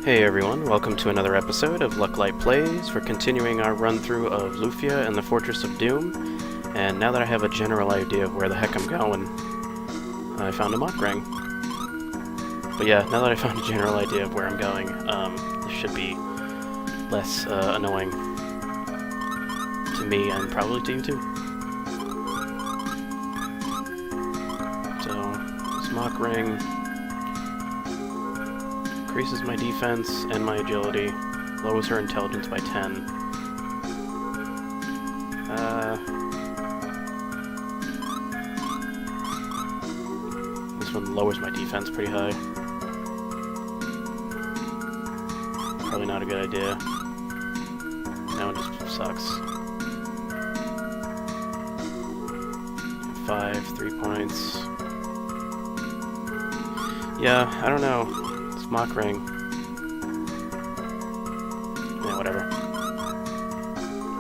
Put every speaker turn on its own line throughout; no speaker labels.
Hey everyone, welcome to another episode of Lucklight Plays. We're continuing our run-through of Lufia and the Fortress of Doom, and now that I have a general idea of where the heck I'm going, I found a mock ring. But yeah, now that I found a general idea of where I'm going, this should be less annoying to me and probably to you too. So, this mock ring increases my defense and my agility, lowers her intelligence by 10. This one lowers my defense pretty high. Probably not a good idea. That one just sucks. 5, 3 points. Yeah, I don't know. Mock ring. Yeah, whatever.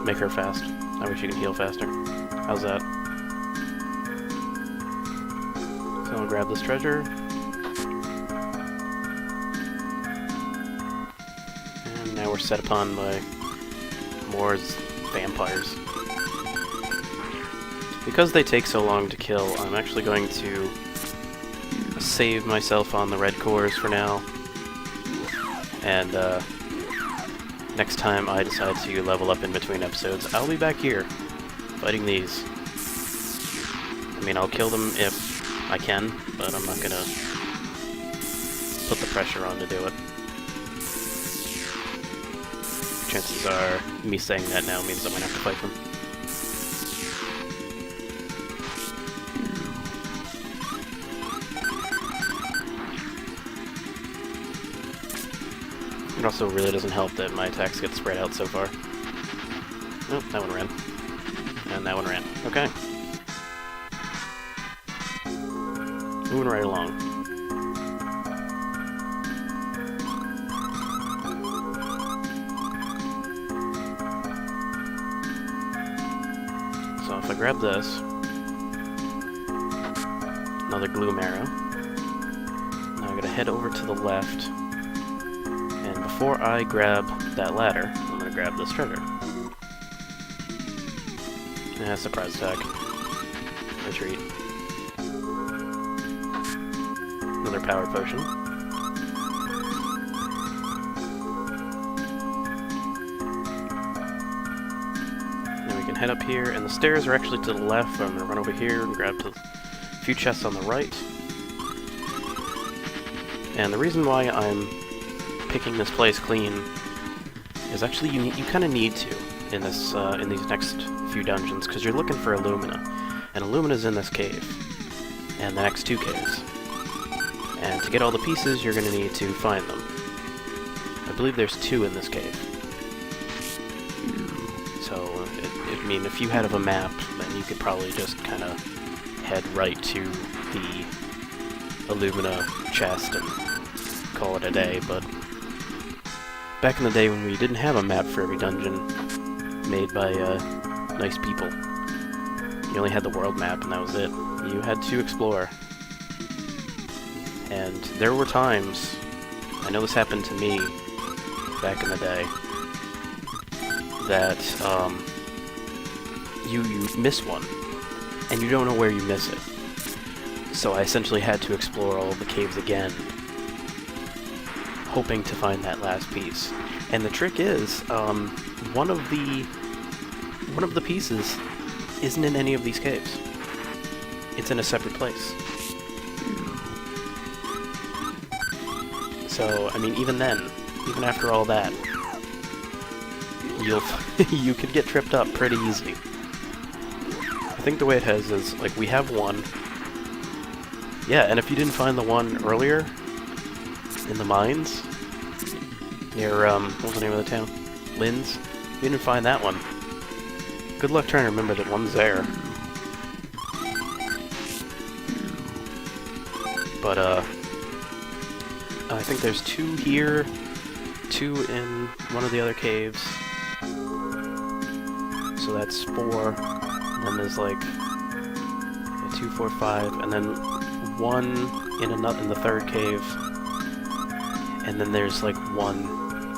Make her fast. I wish you could heal faster. How's that? So I'll grab this treasure. And now we're set upon by more vampires. Because they take so long to kill, I'm actually going to save myself on the red cores for now. And next time I decide to level up in between episodes, I'll be back here, fighting these. I mean, I'll kill them if I can, but I'm not gonna put the pressure on to do it. Chances are, me saying that now means I'm gonna have to fight them. It also really doesn't help that my attacks get spread out so far. Nope, that one ran. And that one ran. Okay. Moving right along. So if I grab this, another gloom arrow. Now I'm gonna head over to the left. Before I grab that ladder, I'm gonna grab this treasure. Yeah, surprise attack. Retreat. Another power potion. Then we can head up here, and the stairs are actually to the left, so I'm gonna run over here and grab a few chests on the right. And the reason why I'm picking this place clean is actually you kind of need to in this in these next few dungeons, because you're looking for Alumina, and Alumina's in this cave and the next two caves, and to get all the pieces you're going to need to find them. I believe there's 2 in this cave, so I mean, if you had a map, then you could probably just kind of head right to the Alumina chest and call it a day. But back in the day when we didn't have a map for every dungeon made by nice people, you only had the world map and that was it. You had to explore. And there were times, I know this happened to me back in the day, that you miss one and you don't know where you miss it. So I essentially had to explore all of the caves again, hoping to find that last piece. And the trick is, one of the pieces isn't in any of these caves. It's in a separate place. So, I mean, even then, even after all that, you could get tripped up pretty easy. I think the way it has is, like, we have one. Yeah, and if you didn't find the one earlier, in the mines, near, what was the name of the town? Linz? You didn't find that one. Good luck trying to remember that one's there. But, I think there's 2 here, 2 in one of the other caves. So that's 4. And then there's like 2, 4, 5, and then 1 in the 3rd cave, And then there's like one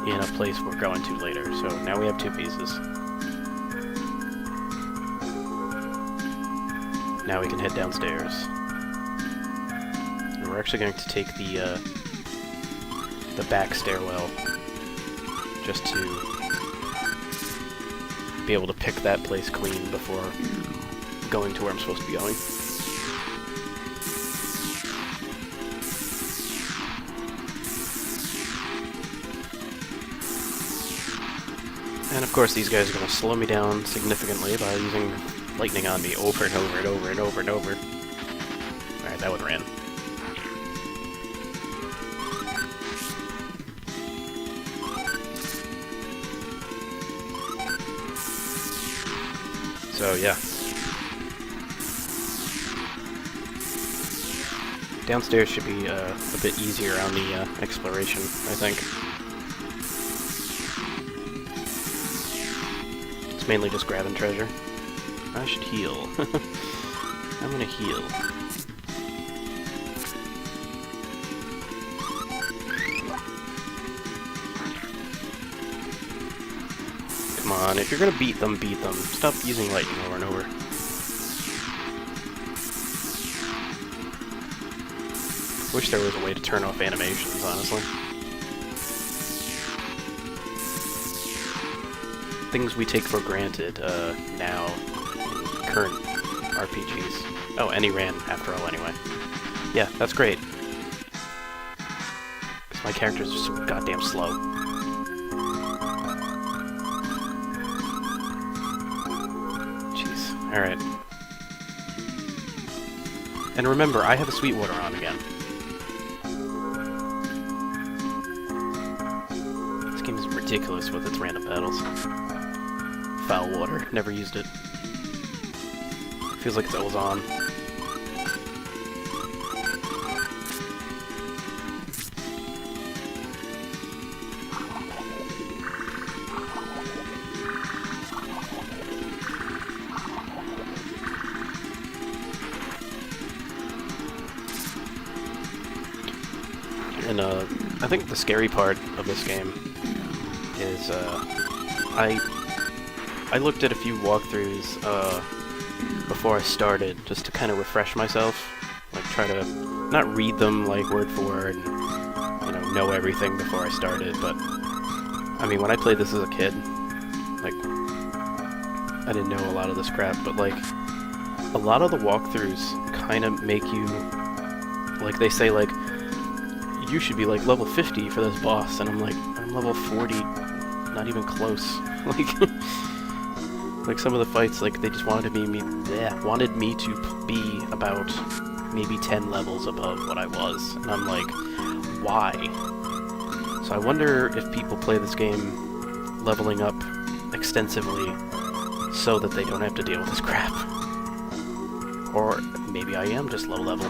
in a place we're going to later. So now we have 2 pieces. Now we can head downstairs. And we're actually going to take the back stairwell just to be able to pick that place clean before going to where I'm supposed to be going. And of course these guys are going to slow me down significantly by using lightning on me over and over and over and over and over. Alright, that one ran. So yeah. Downstairs should be a bit easier on the exploration, I think. It's mainly just grabbing treasure. I should heal. I'm gonna heal. Come on, if you're gonna beat them, beat them. Stop using lightning over and over. Wish there was a way to turn off animations, honestly. Things we take for granted now in current RPGs. Oh, and he ran after all anyway. Yeah, that's great. Because my character's just so goddamn slow. Jeez, alright. And remember, I have a Sweetwater on again. This game is ridiculous with its random battles. Foul water. Never used it. Feels like it's always on. And I think the scary part of this game is I looked at a few walkthroughs before I started, just to kind of refresh myself, like try to not read them like word for word and know everything before I started. But I mean, when I played this as a kid, like I didn't know a lot of this crap, but like a lot of the walkthroughs kind of make you, like they say like you should be like level 50 for this boss, and I'm like, I'm level 40, not even close. Like some of the fights, like they just wanted me to be about maybe 10 levels above what I was, and I'm like, why? So I wonder if people play this game leveling up extensively so that they don't have to deal with this crap. Or maybe I am just low level.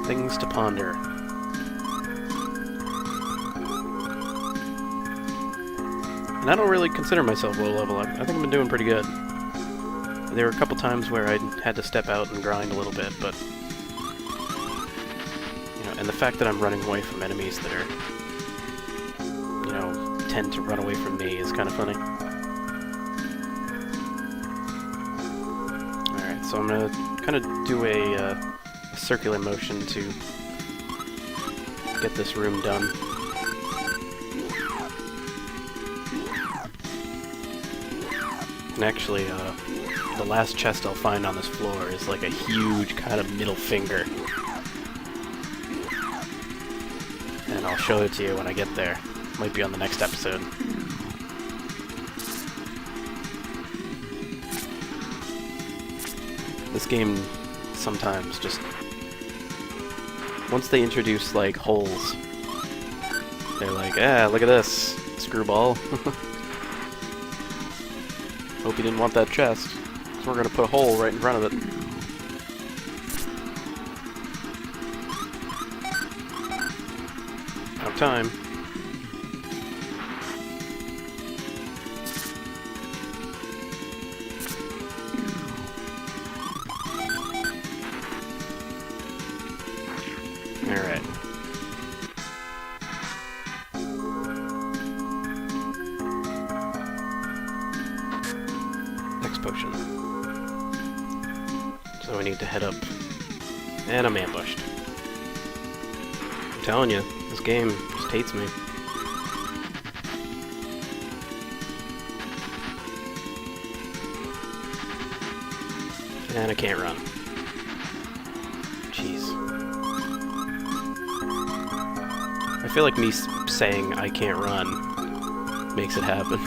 Things to ponder. And I don't really consider myself low level. I think I've been doing pretty good. There were a couple times where I had to step out and grind a little bit, but and the fact that I'm running away from enemies that are, tend to run away from me is kind of funny. Alright, so I'm gonna kind of do a circular motion to get this room done. And actually, the last chest I'll find on this floor is like a huge kind of middle finger. And I'll show it to you when I get there. Might be on the next episode. This game sometimes just... Once they introduce, like, holes, they're like, look at this, screwball. Hope you didn't want that chest, so we're gonna put a hole right in front of it. Now time. Alright. Next potion. So I need to head up. And I'm ambushed. I'm telling you, this game just hates me. And I can't run. Jeez. I feel like me saying I can't run makes it happen.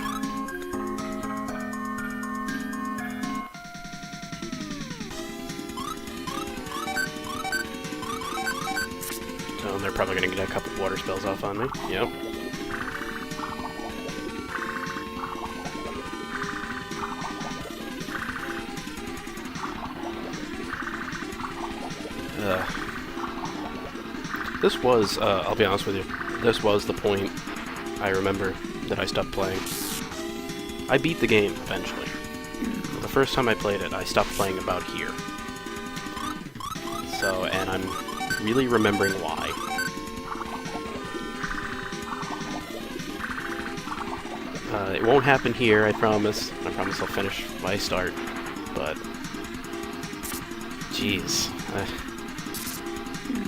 So they're probably gonna get a couple water spells off on me. Yep. This was, I'll be honest with you, this was the point I remember that I stopped playing. I beat the game, eventually. The first time I played it, I stopped playing about here. So, and I'm really remembering why. It won't happen here, I promise. I promise I'll finish my start, but... Jeez.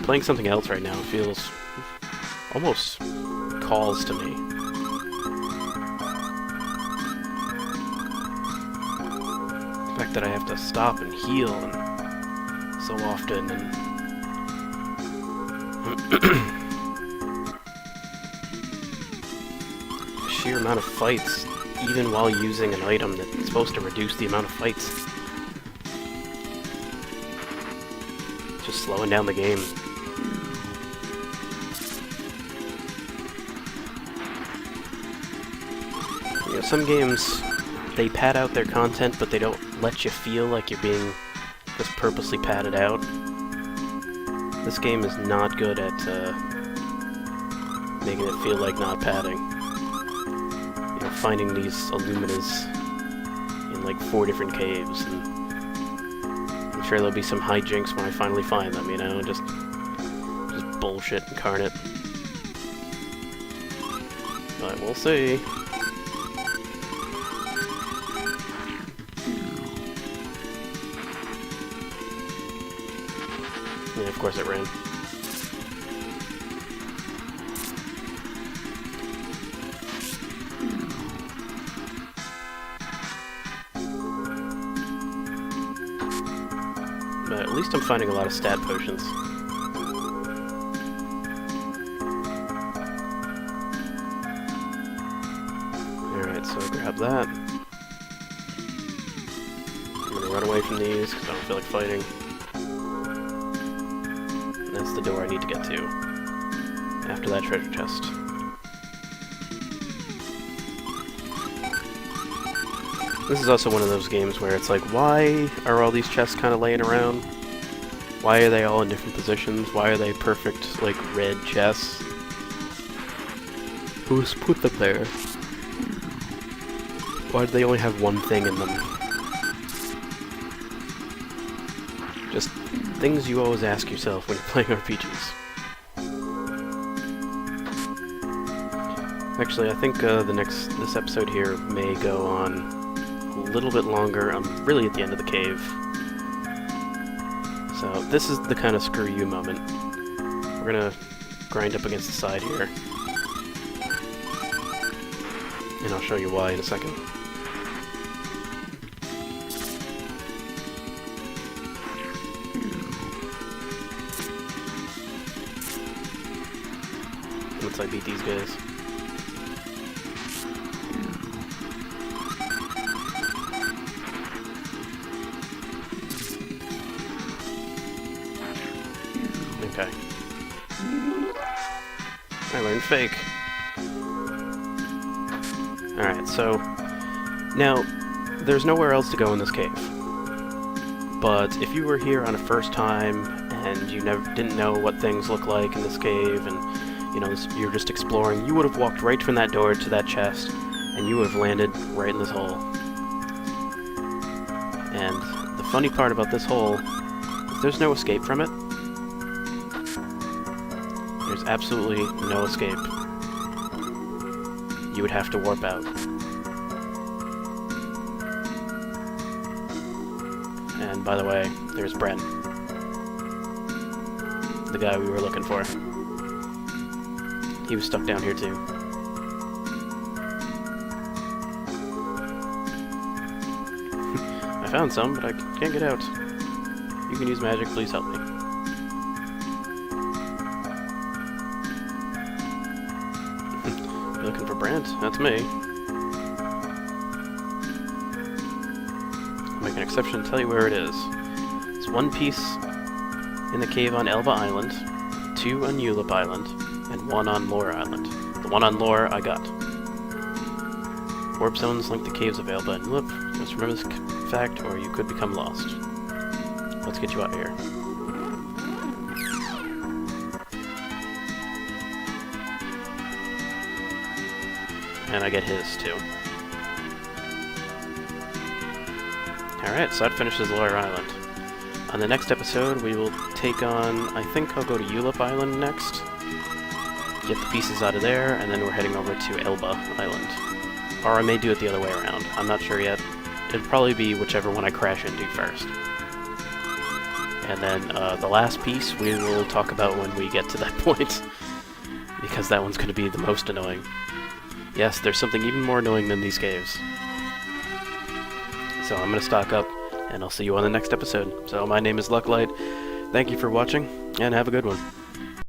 Playing something else right now feels... almost calls to me. The fact that I have to stop and heal and so often, and... the sheer amount of fights, even while using an item that's supposed to reduce the amount of fights. Just slowing down the game. You know, some games, they pad out their content, but they don't let you feel like you're being just purposely padded out. This game is not good at making it feel like not padding. You know, finding these Aluminas in like 4 different caves, and I'm sure there'll be some hijinks when I finally find them, you know, just bullshit incarnate. But we'll see. Yeah, of course it ran. But at least I'm finding a lot of stat potions. Alright, so grab that. I'm gonna run away from these because I don't feel like fighting. And that's the door I need to get to. After that treasure chest. This is also one of those games where it's like, why are all these chests kind of laying around? Why are they all in different positions? Why are they perfect, like, red chests? Who's put them there? Why do they only have one thing in them? Just things you always ask yourself when you're playing RPGs. Actually, I think this episode here may go on a little bit longer. I'm really at the end of the cave. So this is the kind of screw you moment. We're gonna grind up against the side here. And I'll show you why in a second. Once I beat these guys. Okay. I learned fake. Alright, so... now, there's nowhere else to go in this cave. But if you were here on a first time, and you didn't know what things look like in this cave, and, you know, you're just exploring, you would have walked right from that door to that chest, and you would have landed right in this hole. And the funny part about this hole is there's no escape from it. There's absolutely no escape. You would have to warp out. And by the way, there's Brent. The guy we were looking for. He was stuck down here too. I found some, but I can't get out. You can use magic, please help me. You're looking for Brent? That's me. I'll make an exception and tell you where it is. It's one piece in the cave on Elba Island, 2 on Ulip Island, and 1 on Loire Island. The one on Loire I got. Warp zones link the caves of Elba and Ulip. Just remember this fact, or you could become lost. Let's get you out of here. And I get his, too. Alright, so that finishes Loire Island. On the next episode, we will take on... I think I'll go to Ulip Island next. Get the pieces out of there, and then we're heading over to Elba Island. Or I may do it the other way around. I'm not sure yet. It'll probably be whichever one I crash into first. And then the last piece we will talk about when we get to that point. Because that one's going to be the most annoying. Yes, there's something even more annoying than these caves. So I'm going to stock up, and I'll see you on the next episode. So my name is Lucklight. Thank you for watching, and have a good one.